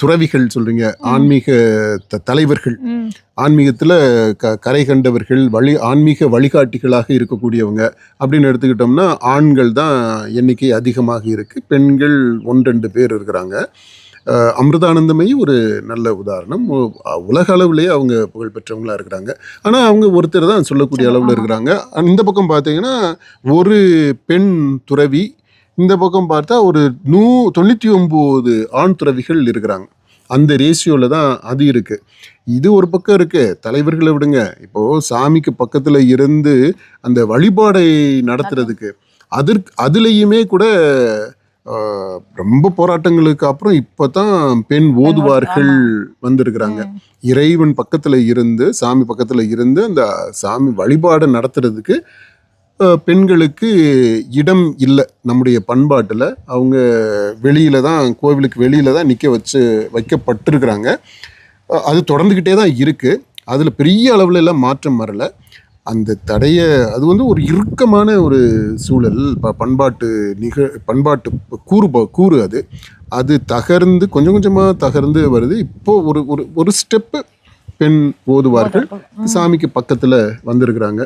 துறவிகள் சொல்றீங்க, ஆன்மீக தலைவர்கள், ஆன்மீகத்துல கரை கண்டவர்கள், ஆன்மீக வழிகாட்டிகளாக இருக்கக்கூடியவங்க அப்படின்னு எடுத்துக்கிட்டோம்னா ஆண்கள் தான் எண்ணிக்கை அதிகமாக இருக்கு. பெண்கள் 1-2 பேர் இருக்கிறாங்க. அமிர்தானந்தமயி ஒரு நல்ல உதாரணம். உலக அளவுலேயே அவங்க புகழ்பெற்றவங்களா இருக்கிறாங்க. ஆனா அவங்க ஒருத்தர் தான் சொல்லக்கூடிய அளவில் இருக்கிறாங்க. இந்த பக்கம் பார்த்தீங்கன்னா ஒரு பெண் துறவி, இந்த பக்கம் பார்த்தா ஒரு 99 ஆண் துறவிகள் இருக்கிறாங்க. அந்த ரேஷியோவில் தான் அது இருக்கு. இது ஒரு பக்கம் இருக்கு. தலைவர்களை விடுங்க, இப்போ சாமிக்கு பக்கத்துல இருந்து அந்த வழிபாடை நடத்துறதுக்கு அதுலேயுமே கூட ரொம்ப போராட்டங்களுக்கு அப்புறம் இப்பதான் பெண் ஓதுவார்கள் வந்திருக்கிறாங்க. இறைவன் பக்கத்துல இருந்து, சாமி பக்கத்துல இருந்து அந்த சாமி வழிபாடை நடத்துறதுக்கு பெண்களுக்கு இடம் இல்லை நம்முடைய பண்பாட்டில். அவங்க வெளியில தான், கோவிலுக்கு வெளியில தான் வைக்கப்பட்டிருக்கிறாங்க. அது தொடர்ந்துக்கிட்டே தான் இருக்கு. அதில் பெரிய அளவுல எல்லாம் மாற்றம் வரலை. அந்த தடைய அது ஒரு இறுக்கமான ஒரு சூழல். பண்பாட்டு கூறு அது தகர்ந்து கொஞ்சம் கொஞ்சமாக தகர்ந்து வருது. இப்போ ஒரு ஸ்டெப்பு பெண் ஓதுவார்கள் சாமிக்கு பக்கத்தில் வந்திருக்கிறாங்க.